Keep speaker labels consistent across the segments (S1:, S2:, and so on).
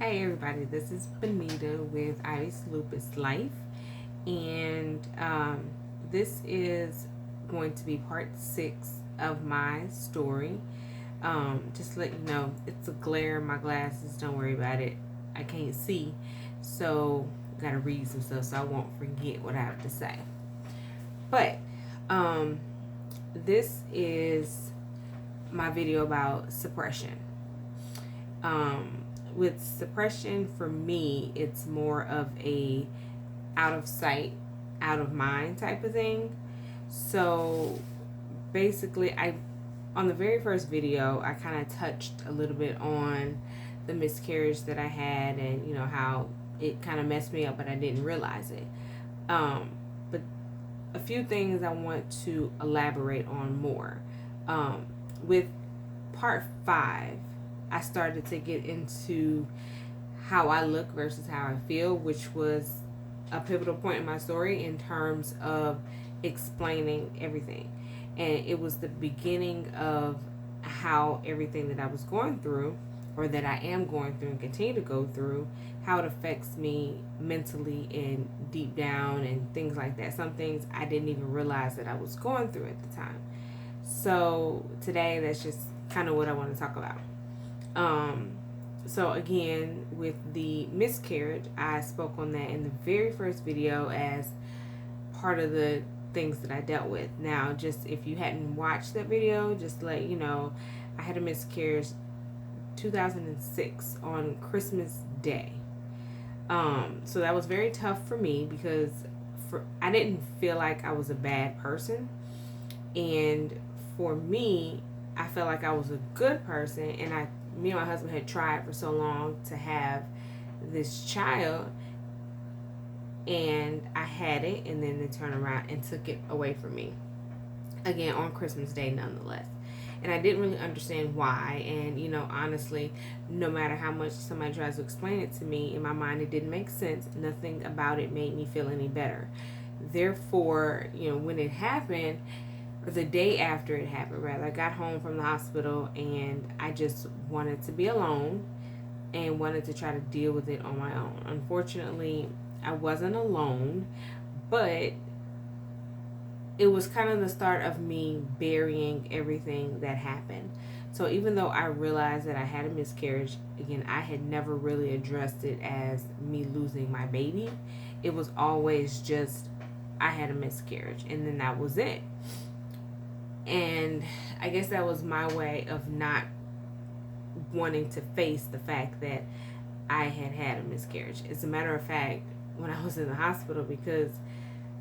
S1: Hey everybody, this is Benita with Ivy's Lupus Life, and this is going to be part 6 of my story. Just to let you know, it's a glare in my glasses, don't worry about it. I can't see, so I gotta read some stuff so I won't forget what I have to say. But um, this is my video about suppression. With suppression, for me, it's more of a out of sight, out of mind type of thing. So basically, on the very first video, I kind of touched a little bit on the miscarriage that I had, and how it kind of messed me up, but I didn't realize it. But a few things I want to elaborate on more. With part 5, I started to get into how I look versus how I feel, which was a pivotal point in my story in terms of explaining everything. And it was the beginning of how everything that I was going through, or that I am going through and continue to go through, how it affects me mentally and deep down and things like that. Some things I didn't even realize that I was going through at the time. So today, that's just kind of what I want to talk about. So again, with the miscarriage, I spoke on that in the very first video as part of the things that I dealt with. Now, just if you hadn't watched that video, just to let you know, I had a miscarriage 2006 on Christmas Day. So that was very tough for me because I didn't feel like I was a bad person, and for me, I felt like I was a good person, and me and my husband had tried for so long to have this child, and I had it, and then they turned around and took it away from me again on Christmas Day nonetheless. And I didn't really understand why, and honestly, no matter how much somebody tries to explain it to me, in my mind it didn't make sense. Nothing about it made me feel any better. Therefore, when it happened, or the day after it happened, rather, I got home from the hospital and I just wanted to be alone and wanted to try to deal with it on my own. Unfortunately, I wasn't alone, but it was kind of the start of me burying everything that happened. So even though I realized that I had a miscarriage, again, I had never really addressed it as me losing my baby. It was always just I had a miscarriage, and then that was it. And I guess that was my way of not wanting to face the fact that I had a miscarriage. As a matter of fact, when I was in the hospital, because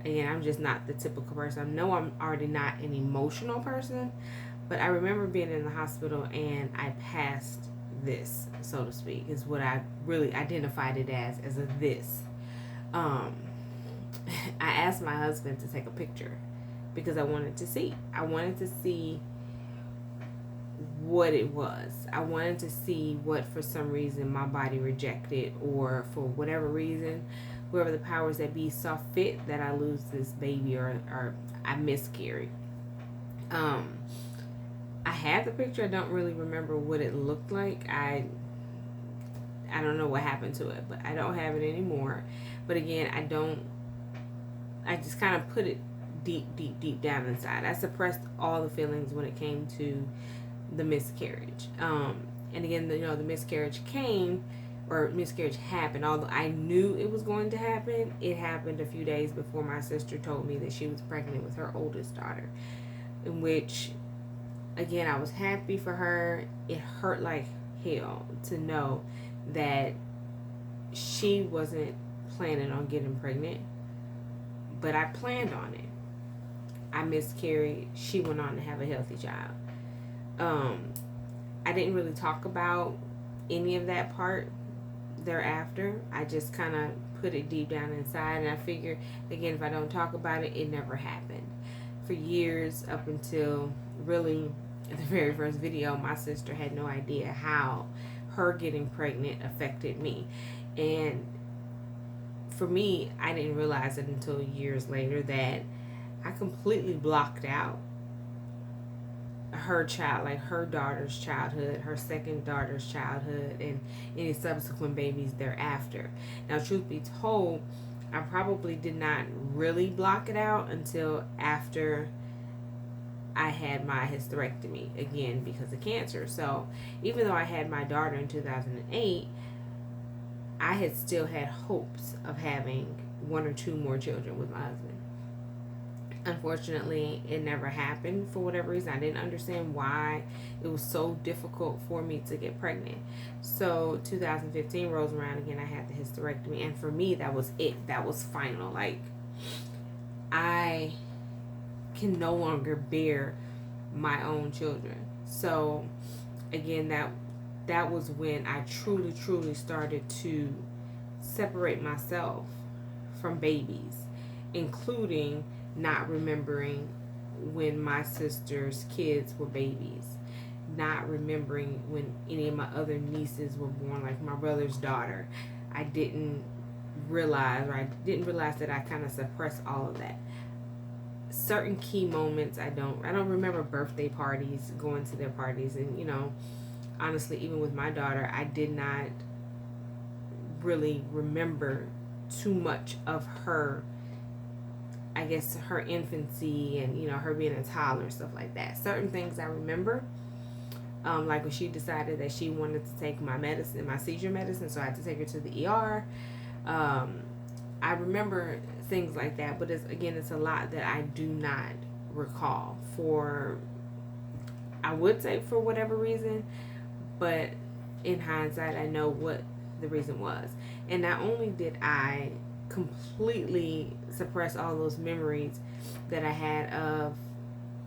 S1: again, I'm just not the typical person. I know I'm already not an emotional person, but I remember being in the hospital and I passed this, so to speak, is what I really identified it as a this. I asked my husband to take a picture because I wanted to see. I wanted to see what it was. I wanted to see what, for some reason, my body rejected, or for whatever reason, whoever the powers that be saw fit that I lose this baby, or I miscarry. I have the picture. I don't really remember what it looked like. I don't know what happened to it, but I don't have it anymore. But again, I just kind of put it deep down inside. I suppressed all the feelings when it came to the miscarriage. And again, the miscarriage came, or miscarriage happened. Although I knew it was going to happen, it happened a few days before my sister told me that she was pregnant with her oldest daughter. In which, again, I was happy for her. It hurt like hell to know that she wasn't planning on getting pregnant, but I planned on it. I miscarried. She went on to have a healthy child. I didn't really talk about any of that part thereafter. I just kind of put it deep down inside, and I figured, again, if I don't talk about it, it never happened. For years, up until really the very first video, my sister had no idea how her getting pregnant affected me. And for me, I didn't realize it until years later that I completely blocked out her child, like her daughter's childhood, her second daughter's childhood, and any subsequent babies thereafter. Now, truth be told, I probably did not really block it out until after I had my hysterectomy, again because of cancer. So even though I had my daughter in 2008, I had still had hopes of having one or two more children with my husband. Unfortunately, it never happened for whatever reason. I didn't understand why it was so difficult for me to get pregnant. So 2015 rolls around again. I had the hysterectomy, and for me, that was it. That was final. Like, I can no longer bear my own children. So again, that was when I truly started to separate myself from babies, including not remembering when my sister's kids were babies, not remembering when any of my other nieces were born, like my brother's daughter. I didn't realize that I kind of suppressed all of that. Certain key moments, I don't remember birthday parties, going to their parties, and honestly, even with my daughter, I did not really remember too much of her, I guess, her infancy and her being a toddler and stuff like that. Certain things I remember, like when she decided that she wanted to take my medicine, my seizure medicine, so I had to take her to the ER. I remember things like that, but it's a lot that I do not recall I would say for whatever reason, but in hindsight, I know what the reason was. And not only did I completely suppress all those memories that I had of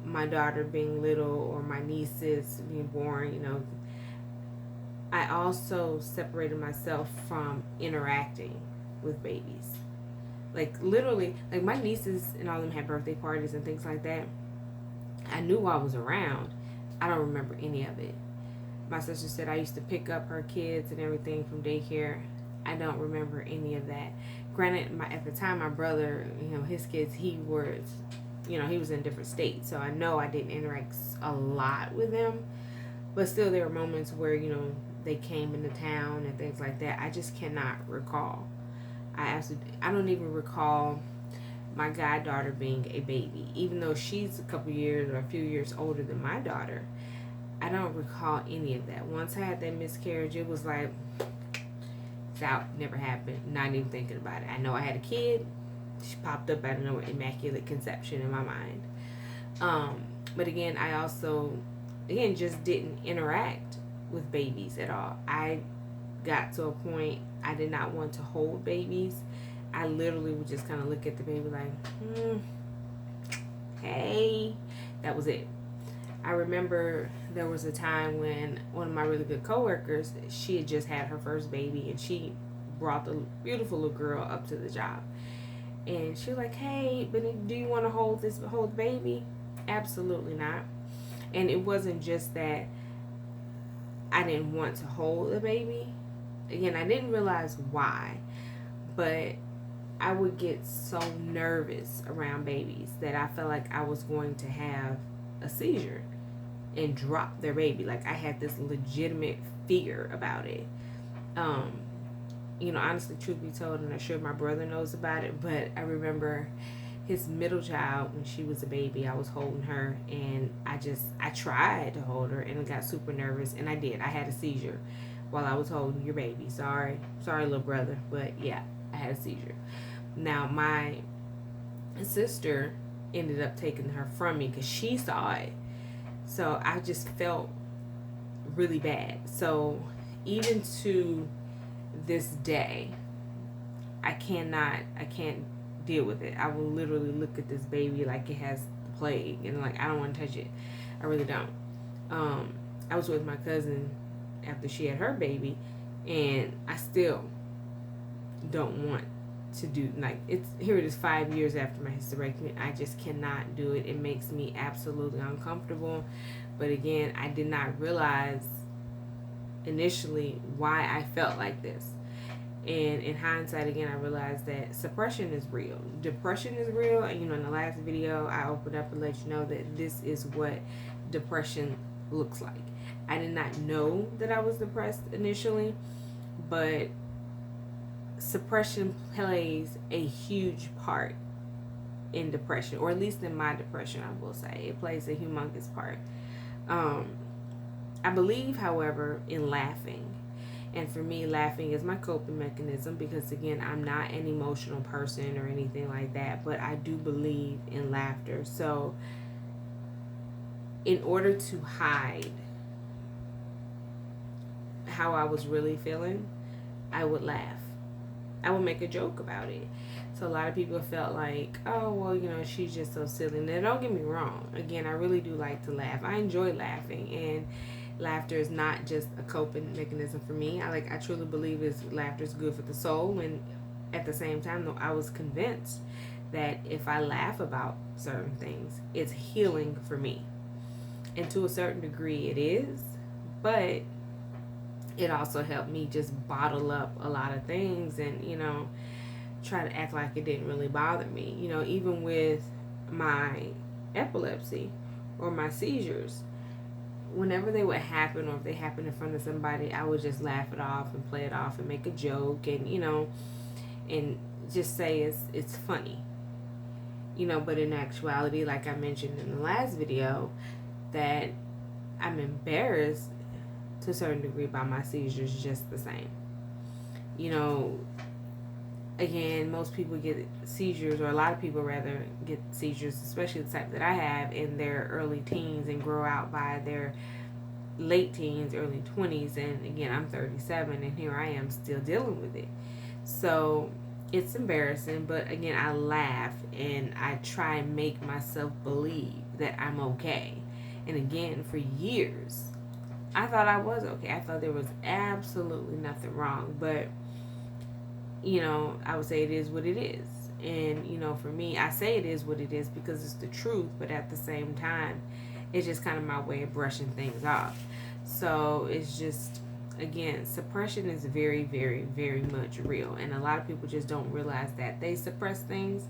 S1: my daughter being little or my nieces being born, I also separated myself from interacting with babies. Like, literally, like my nieces and all of them had birthday parties and things like that. I knew I was around. I don't remember any of it. My sister said I used to pick up her kids and everything from daycare. I don't remember any of that. Granted, at the time, my brother, his kids, he was in different states. So I know I didn't interact a lot with them. But still, there were moments where, they came into town and things like that. I just cannot recall. I don't even recall my goddaughter being a baby. Even though she's a couple years or a few years older than my daughter, I don't recall any of that. Once I had that miscarriage, it was like, it's out, never happened, not even thinking about it. I know I had a kid. She popped up out of nowhere, immaculate conception in my mind. But again, I also, just didn't interact with babies at all. I got to a point I did not want to hold babies. I literally would just kind of look at the baby like, hey, that was it. I remember there was a time when one of my really good coworkers, she had just had her first baby, and she brought the beautiful little girl up to the job. And she was like, hey, but do you want to hold the baby? Absolutely not. And it wasn't just that I didn't want to hold the baby. Again, I didn't realize why, but I would get so nervous around babies that I felt like I was going to have a seizure and drop their baby. Like, I had this legitimate fear about it. Honestly, truth be told, and I'm sure my brother knows about it, but I remember his middle child, when she was a baby, I was holding her, and I tried to hold her, and I got super nervous, and I did. I had a seizure while I was holding your baby. Sorry, little brother, but yeah, I had a seizure. Now, my sister ended up taking her from me because she saw it. So I just felt really bad. So even to this day, I can't deal with it. I will literally look at this baby like it has the plague, and like, I don't want to touch it. I really don't. I was with my cousin after she had her baby, and I still don't want to do, like, here it is 5 years after my hysterectomy. I just cannot do it. It makes me absolutely uncomfortable. But again, I did not realize initially why I felt like this. And in hindsight, again, I realized that suppression is real. Depression is real. And in the last video, I opened up and let you know that this is what depression looks like. I did not know that I was depressed initially, but suppression plays a huge part in depression, or at least in my depression, I will say. It plays a humongous part. I believe, however, in laughing. And for me, laughing is my coping mechanism because, again, I'm not an emotional person or anything like that, but I do believe in laughter. So, in order to hide how I was really feeling, I would laugh. I would make a joke about it. So a lot of people felt like, oh, well, she's just so silly. Now, don't get me wrong. Again, I really do like to laugh. I enjoy laughing, and laughter is not just a coping mechanism for me. I truly believe laughter is good for the soul. And at the same time, though, I was convinced that if I laugh about certain things, it's healing for me. And to a certain degree, it is. But it also helped me just bottle up a lot of things and, try to act like it didn't really bother me. Even with my epilepsy or my seizures, whenever they would happen, or if they happened in front of somebody, I would just laugh it off and play it off and make a joke and, and just say it's funny. But in actuality, like I mentioned in the last video, that I'm embarrassed to a certain degree by my seizures just the same. Again, most people get seizures, or a lot of people rather get seizures, especially the type that I have, in their early teens and grow out by their late teens, early 20s. And again, I'm 37 and here I am still dealing with it. So it's embarrassing, but again, I laugh and I try and make myself believe that I'm okay. And again, for years, I thought I was okay. I thought there was absolutely nothing wrong. But, I would say it is what it is. And, for me, I say it is what it is because it's the truth. But at the same time, it's just kind of my way of brushing things off. So it's just, again, suppression is very, very, very much real. And a lot of people just don't realize that they suppress things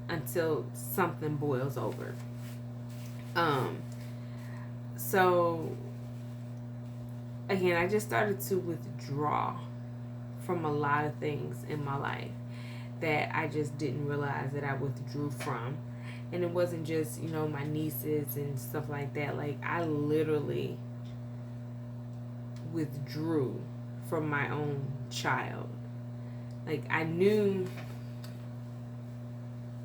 S1: until something boils over. So again, I just started to withdraw from a lot of things in my life that I just didn't realize that I withdrew from. And it wasn't just, my nieces and stuff like that. Like, I literally withdrew from my own child. Like, I knew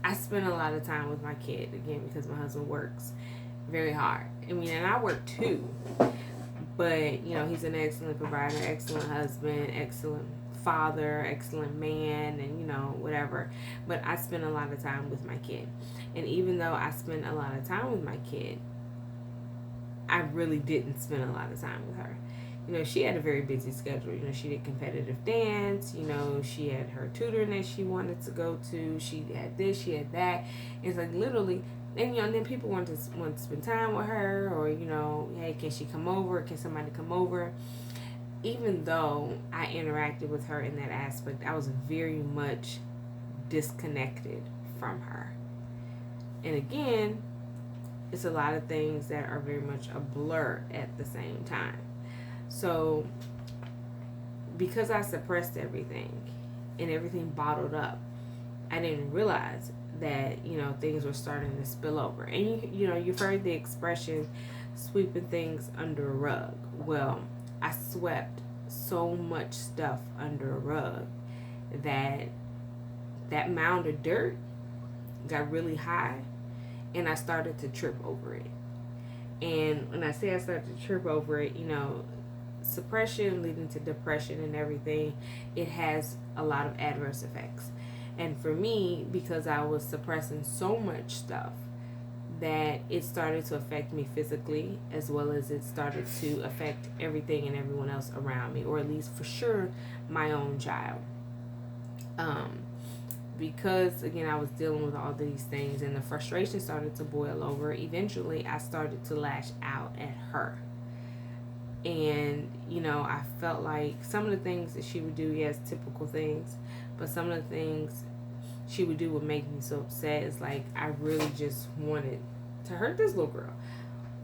S1: I spent a lot of time with my kid, again, because my husband works very hard. And I work too. But, he's an excellent provider, excellent husband, excellent father, excellent man, and, whatever. But I spend a lot of time with my kid. And even though I spend a lot of time with my kid, I really didn't spend a lot of time with her. She had a very busy schedule. She did competitive dance. She had her tutoring that she wanted to go to. She had this, she had that. It's like literally, and then people want to spend time with her, or hey, can she come over? Can somebody come over? Even though I interacted with her in that aspect, I was very much disconnected from her. And again, it's a lot of things that are very much a blur at the same time. So because I suppressed everything and everything bottled up, I didn't realize that, things were starting to spill over. And you've heard the expression sweeping things under a rug. Well, I swept so much stuff under a rug that mound of dirt got really high, and I started to trip over it. And when I say I started to trip over it, suppression leading to depression and everything, it has a lot of adverse effects. And for me, because I was suppressing so much stuff, that it started to affect me physically, as well as it started to affect everything and everyone else around me, or at least for sure my own child. Because again, I was dealing with all these things and the frustration started to boil over. Eventually I started to lash out at her. And I felt like some of the things that she would do, yes, typical things, but some of the things she would do would make me so upset. It's like I really just wanted to hurt this little girl.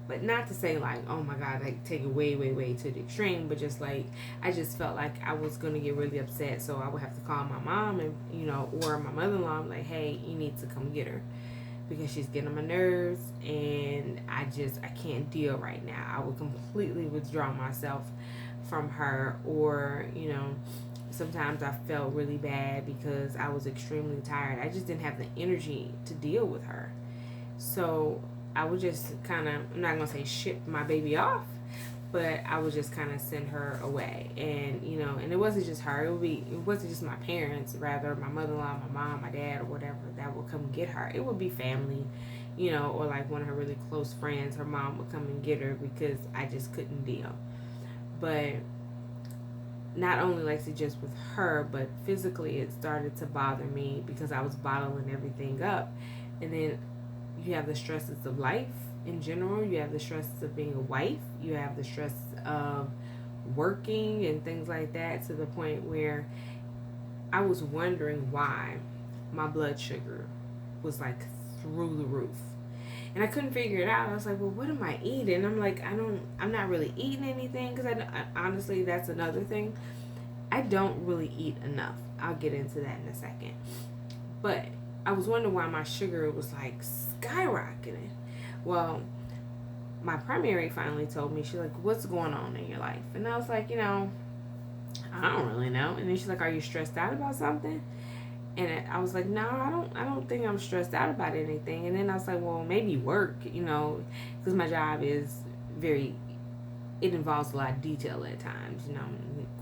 S1: But not to say like, oh my God, like take it way, way, way to the extreme, but just like, I just felt like I was going to get really upset. So I would have to call my mom and, or my mother-in-law, like, hey, you need to come get her because she's getting on my nerves and I can't deal right now. I would completely withdraw myself from her, or, sometimes I felt really bad because I was extremely tired. I just didn't have the energy to deal with her. So I would just kind of, I'm not going to say ship my baby off, but I would just kind of send her away. And, and it wasn't just her. It wasn't just my parents, rather my mother-in-law, my mom, my dad, or whatever that would come get her. It would be family, or like one of her really close friends. Her mom would come and get her because I just couldn't deal. But not only like just with her, but physically it started to bother me because I was bottling everything up. And then you have the stresses of life in general. You have the stresses of being a wife. You have the stress of working and things like that, to the point where I was wondering why my blood sugar was like through the roof. And I couldn't figure it out. I was like, well, what am I eating? I'm like, I'm not really eating anything, because I honestly, that's another thing. I don't really eat enough. I'll get into that in a second. But I was wondering why my sugar was like skyrocketing. Well, my primary finally told me, she's like, what's going on in your life? And I was like, I don't really know. And then she's like, are you stressed out about something? And I was like, no, I don't think I'm stressed out about anything. And then I was like, well, maybe work, because my job is it involves a lot of detail at times,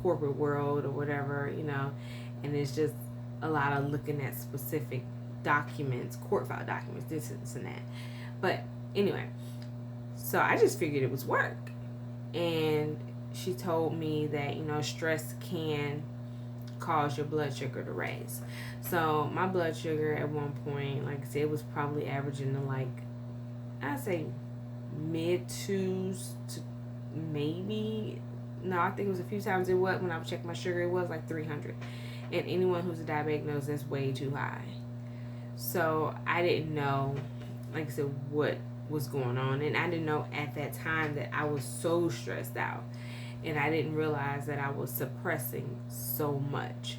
S1: corporate world or whatever, and it's just a lot of looking at specific documents, court file documents, this and that. But anyway, so I just figured it was work. And she told me that, stress can cause your blood sugar to raise. So my blood sugar at one point, like I said, was probably averaging to like, I'd say mid twos to maybe, no, I think it was a few times when I would check my sugar, it was like 300. And anyone who's a diabetic knows that's way too high. So I didn't know, like I said, what was going on. And I didn't know at that time that I was so stressed out. And I didn't realize that I was suppressing so much.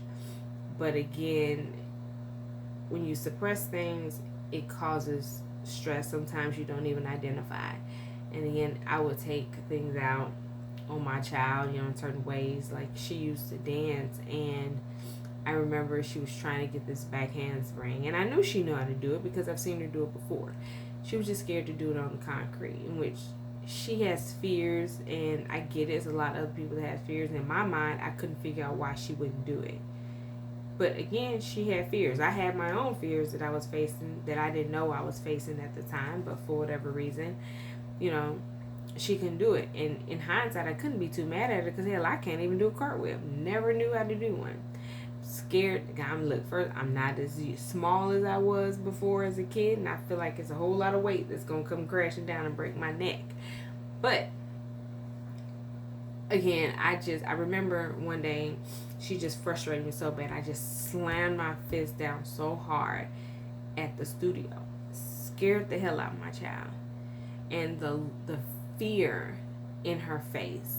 S1: But again, when you suppress things, it causes stress. Sometimes you don't even identify. And again, I would take things out on my child, in certain ways. Like, she used to dance, and I remember she was trying to get this back handspring. And I knew she knew how to do it because I've seen her do it before. She was just scared to do it on the concrete, in which she has fears, and I get it. There's a lot of other people that have fears. In my mind, I couldn't figure out why she wouldn't do it. But again, she had fears. I had my own fears that I was facing, that I didn't know I was facing at the time, but for whatever reason, she couldn't do it. And in hindsight, I couldn't be too mad at her, because hell, I can't even do a cartwheel. Never knew how to do one. Scared. I'm not as small as I was before as a kid, and I feel like it's a whole lot of weight that's gonna come crashing down and break my neck. But again, I remember one day she just frustrated me so bad. I just slammed my fist down so hard at the studio, scared the hell out of my child, and the fear in her face.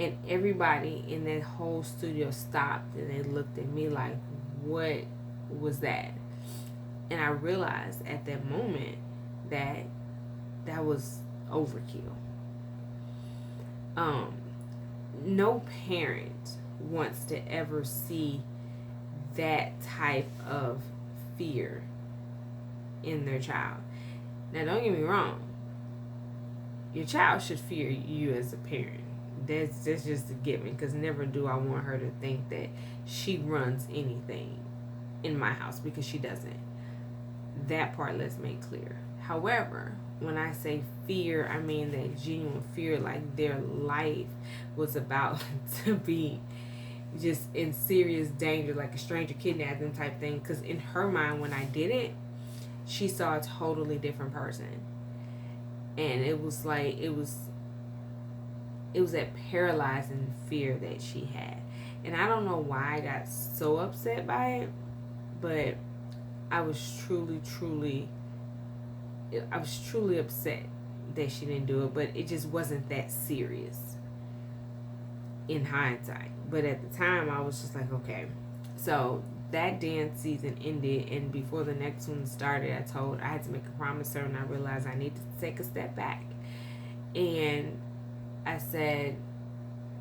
S1: And everybody in that whole studio stopped and they looked at me like, what was that? And I realized at that moment that was overkill. No parent wants to ever see that type of fear in their child. Now, don't get me wrong. Your child should fear you as a parent. That's just a given, because never do I want her to think that she runs anything in my house, because she doesn't. That part, let's make clear. However, when I say fear, I mean that genuine fear, like their life was about to be just in serious danger, like a stranger kidnapped them type thing. Because in her mind, when I did it, she saw a totally different person. And it was like, it was that paralyzing fear that she had. And I don't know why I got so upset by it, but I was truly upset that she didn't do it, but it just wasn't that serious in hindsight. But at the time, I was just like, okay. So that dance season ended, and before the next one started, I had to make a promise to her, and I realized I needed to take a step back. And I said,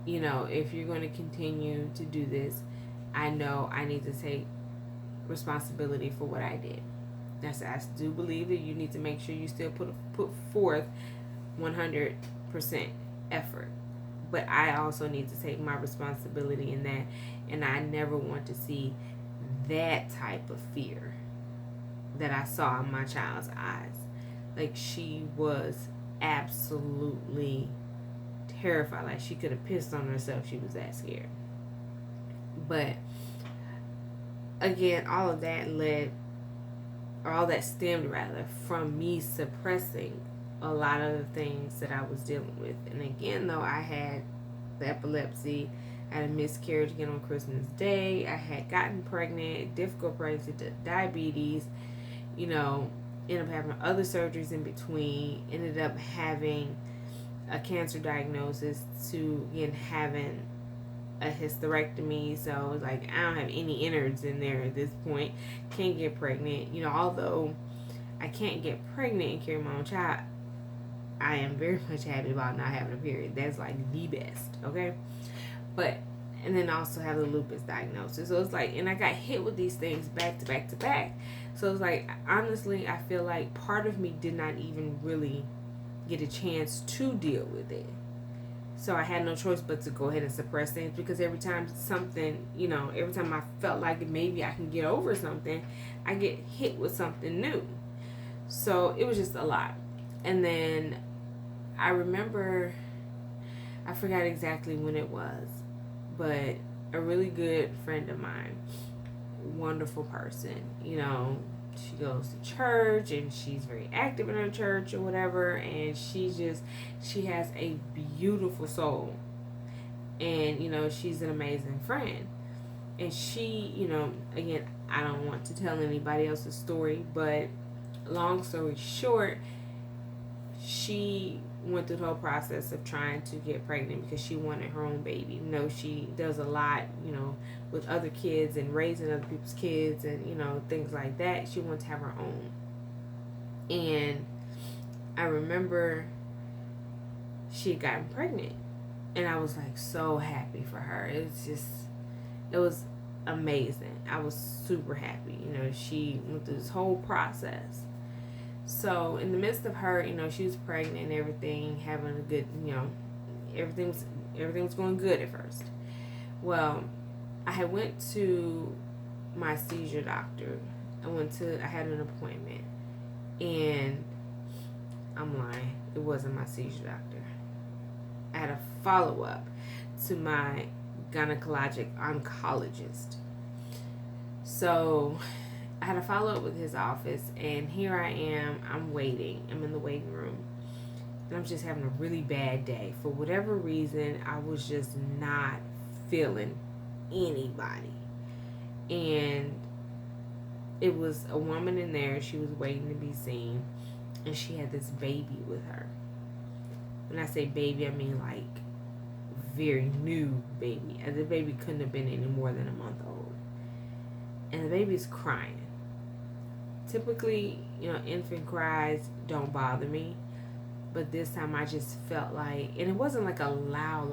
S1: you know, if you're going to continue to do this, I know I need to take responsibility for what I did. I do believe that you need to make sure you still put forth 100% effort. But I also need to take my responsibility in that. And I never want to see that type of fear that I saw in my child's eyes. Like, she was absolutely terrified. Like, she could have pissed on herself. She was that scared. But again, all that stemmed rather from me suppressing a lot of the things that I was dealing with. And again, though, I had the epilepsy, I had a miscarriage again on Christmas Day, I had gotten pregnant, difficult pregnancy, diabetes, you know, ended up having other surgeries in between, ended up having a cancer diagnosis, to again having a hysterectomy. So like, I don't have any innards in there at this point. Can't get pregnant. You know, although I can't get pregnant and carry my own child, I am very much happy about not having a period. That's like the best, okay? But, and then I also have the lupus diagnosis. So it's like, and I got hit with these things back to back to back. So it's like, honestly, I feel like part of me did not even really get a chance to deal with it. So I had no choice but to go ahead and suppress things, because every time something, you know, every time I felt like maybe I can get over something, I get hit with something new. So it was just a lot. And then I remember, I forgot exactly when it was, but a really good friend of mine, wonderful person, you know, she goes to church and she's very active in her church or whatever, and she has a beautiful soul, and you know, she's an amazing friend. And she, you know, again, I don't want to tell anybody else's story, but long story short, she went through the whole process of trying to get pregnant because she wanted her own baby. You know, she does a lot, you know, with other kids and raising other people's kids and, you know, things like that. She wanted to have her own. And I remember she had gotten pregnant, and I was like so happy for her. It was amazing. I was super happy. You know, she went through this whole process. So in the midst of her, you know, she was pregnant and everything, having a good, you know, everything was going good at first. Well, I had went to my seizure doctor. I had an appointment, and I'm lying, it wasn't my seizure doctor. I had a follow-up to my gynecologic oncologist. So I had a follow-up with his office, and here I am, I'm waiting. I'm in the waiting room, and I'm just having a really bad day. For whatever reason, I was just not feeling anybody. And it was a woman in there, she was waiting to be seen, and she had this baby with her. When I say baby, I mean like very new baby. The baby couldn't have been any more than a month old. And the baby's crying. Typically, you know, infant cries don't bother me, but this time I just felt like, and it wasn't like a loud,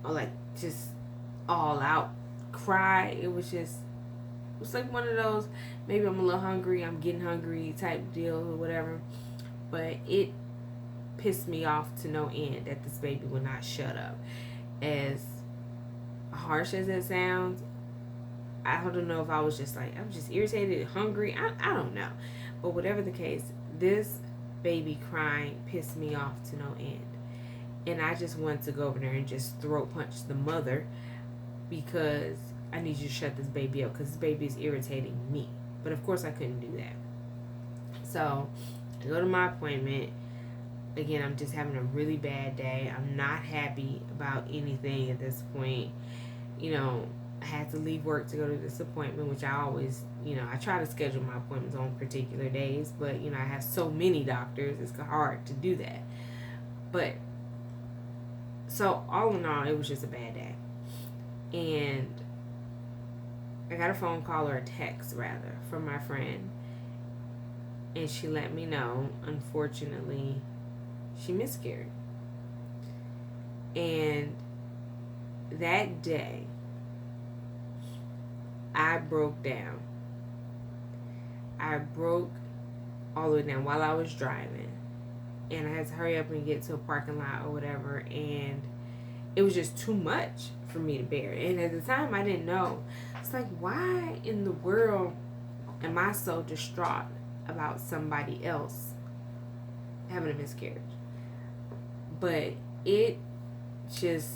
S1: like just all out cry. It was like one of those, maybe I'm a little hungry, I'm getting hungry type deal or whatever. But it pissed me off to no end that this baby would not shut up. As harsh as it sounds, I don't know if I was just irritated, hungry. I don't know. But whatever the case, this baby crying pissed me off to no end. And I just wanted to go over there and just throat punch the mother, because I need you to shut this baby up, because this baby is irritating me. But of course I couldn't do that. So I go to my appointment. Again, I'm just having a really bad day. I'm not happy about anything at this point. You know, I had to leave work to go to this appointment, which I always, you know, I try to schedule my appointments on particular days, but, you know, I have so many doctors, it's hard to do that. But so all in all, it was just a bad day. And I got a phone call, or a text rather, from my friend, and she let me know, unfortunately, she miscarried. And that day, I broke down. I broke all the way down while I was driving. And I had to hurry up and get to a parking lot or whatever. And it was just too much for me to bear. And at the time, I didn't know. It's like, why in the world am I so distraught about somebody else having a miscarriage? But it just,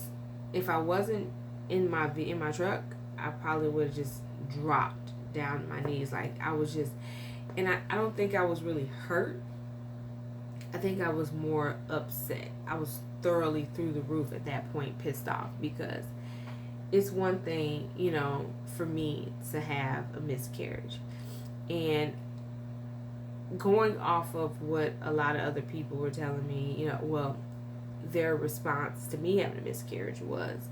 S1: if I wasn't in my truck, I probably would have just dropped down to my knees. Like, I was just, and I don't think I was really hurt. I think I was more upset. I was thoroughly through the roof at that point, pissed off, because it's one thing, you know, for me to have a miscarriage. And going off of what a lot of other people were telling me, you know, well, their response to me having a miscarriage was,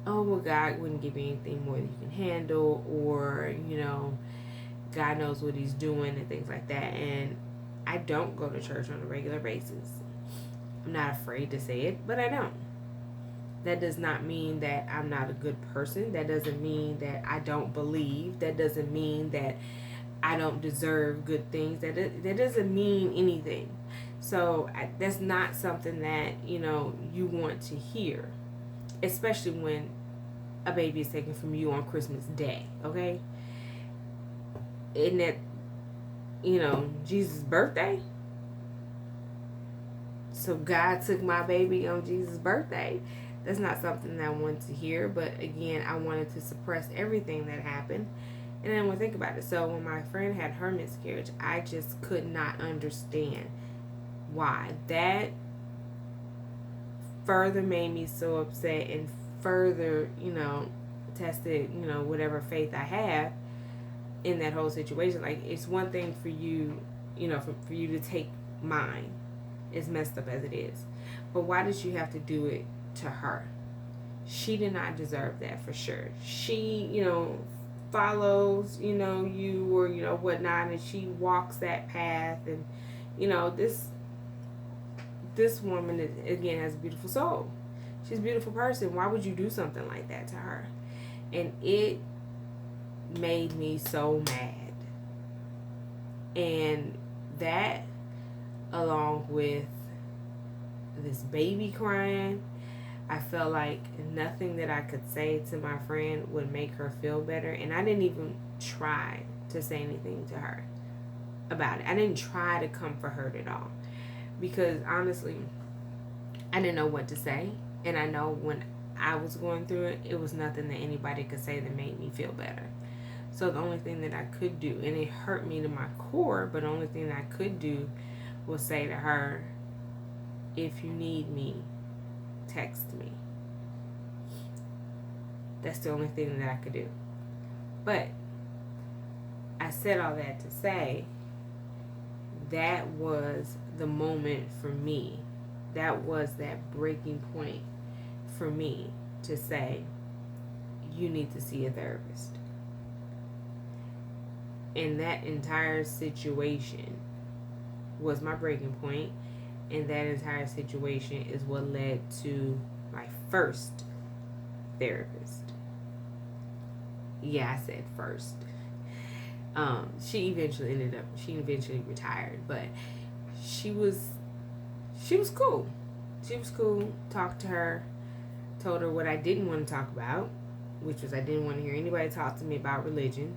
S1: oh, well, God wouldn't give you anything more than you can handle, or, you know, God knows what he's doing and things like that. And I don't go to church on a regular basis. I'm not afraid to say it, but I don't. That does not mean that I'm not a good person. That doesn't mean that I don't believe. That doesn't mean that I don't deserve good things. That doesn't mean anything. So that's not something that, you know, you want to hear, especially when a baby is taken from you on Christmas Day, okay? Isn't that, you know, Jesus' birthday? So God took my baby on Jesus' birthday. That's not something that I wanted to hear. But again, I wanted to suppress everything that happened. And I didn't want to think about it. So when my friend had her miscarriage, I just could not understand why. That further made me so upset, and further, you know, tested, you know, whatever faith I have in that whole situation. Like, it's one thing for you, you know, for you to take mine, as messed up as it is. But why did you have to do it to her? She did not deserve that, for sure. She, you know, follows, you know, you, or, you know, whatnot, and she walks that path. And, you know, this woman, again, has a beautiful soul. She's a beautiful person. Why would you do something like that to her? And it made me so mad. And that, along with this baby crying, I felt like nothing that I could say to my friend would make her feel better. And I didn't even try to say anything to her about it. I didn't try to comfort her at all, because honestly, I didn't know what to say. And I know when I was going through it, it was nothing that anybody could say that made me feel better. So the only thing that I could do, and it hurt me to my core, but the only thing that I could do was say to her, if you need me, text me. That's the only thing that I could do. But I said all that to say that was the moment for me. That was that breaking point for me to say, you need to see a therapist. And that entire situation was my breaking point. And that entire situation is what led to my first therapist. Yeah, I said first. She eventually retired, but she was cool. She was cool. Talked to her, told her what I didn't want to talk about, which was I didn't want to hear anybody talk to me about religion.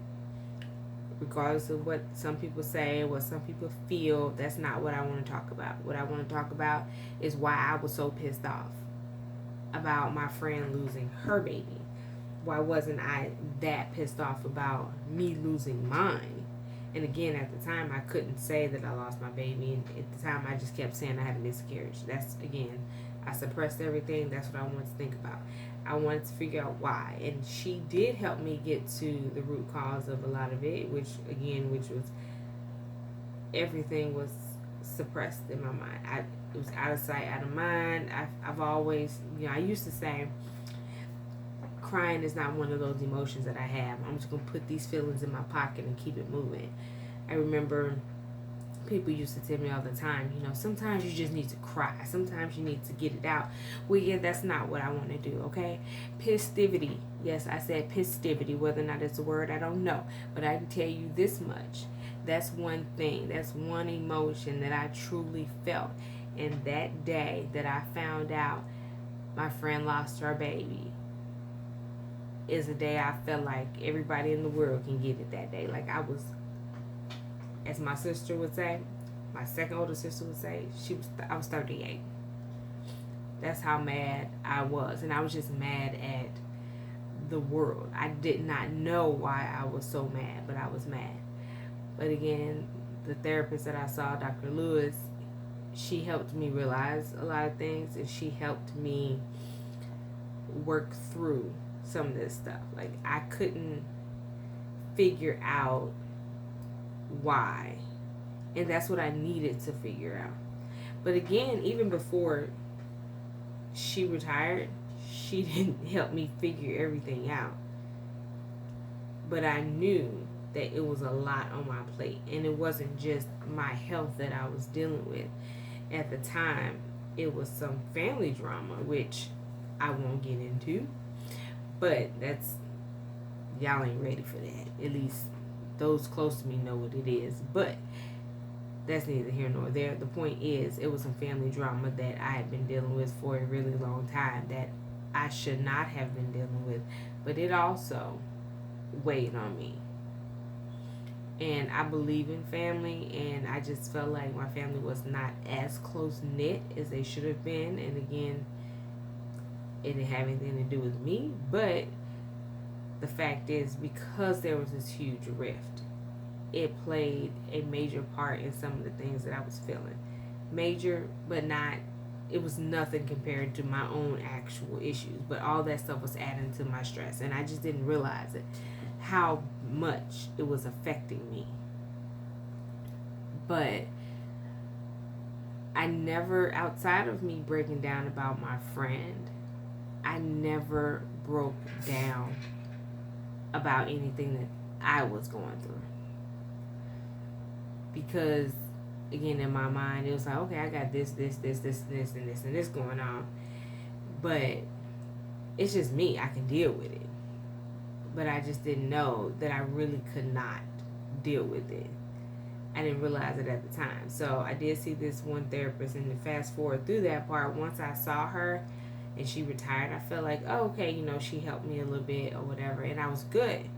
S1: Regardless of what some people say, what some people feel, that's not what I want to talk about. What I want to talk about is why I was so pissed off about my friend losing her baby. Why wasn't I that pissed off about me losing mine? And again, at the time, I couldn't say that I lost my baby. And at the time, I just kept saying I had a miscarriage. That's, again, I suppressed everything. That's what I wanted to think about. I wanted to figure out why. And she did help me get to the root cause of a lot of it, which was everything was suppressed in my mind. It was out of sight, out of mind. I've always, I used to say, crying is not one of those emotions that I have. I'm just going to put these feelings in my pocket and keep it moving. I remember people used to tell me all the time, sometimes you just need to cry. Sometimes you need to get it out. Well, yeah, that's not what I want to do, okay? Pistivity. Yes, I said pistivity. Whether or not it's a word, I don't know. But I can tell you this much. That's one thing. That's one emotion that I truly felt. And that day that I found out my friend lost her baby is a day I felt like everybody in the world can get it that day. Like I was, as my sister would say, my second older sister would say, I was 38. That's how mad I was. And I was just mad at the world. I did not know why I was so mad, but I was mad. But again, the therapist that I saw, Dr. Lewis, she helped me realize a lot of things, and she helped me work through some of this stuff. Like I couldn't figure out why, and that's what I needed to figure out. But again, even before she retired, she didn't help me figure everything out. But I knew that it was a lot on my plate, and it wasn't just my health that I was dealing with. At the time, it was some family drama, which I won't get into, but that's, y'all ain't ready for that. At least those close to me know what it is, but that's neither here nor there. The point is, it was some family drama that I had been dealing with for a really long time that I should not have been dealing with, but it also weighed on me. And I believe in family, and I just felt like my family was not as close knit as they should have been. And again, it didn't have anything to do with me, but the fact is, because there was this huge rift, it played a major part in some of the things that I was feeling. Major, but not, it was nothing compared to my own actual issues, but all that stuff was adding to my stress, and I just didn't realize it, how much it was affecting me. But I never, outside of me breaking down about my friend, I never broke down about anything that I was going through. Because, again, in my mind, it was like, okay, I got this, and this going on. But it's just me. I can deal with it. But I just didn't know that I really could not deal with it. I didn't realize it at the time. So I did see this one therapist, and to fast forward through that part, once I saw her and she retired, I felt like, oh, okay, she helped me a little bit or whatever, and I was good.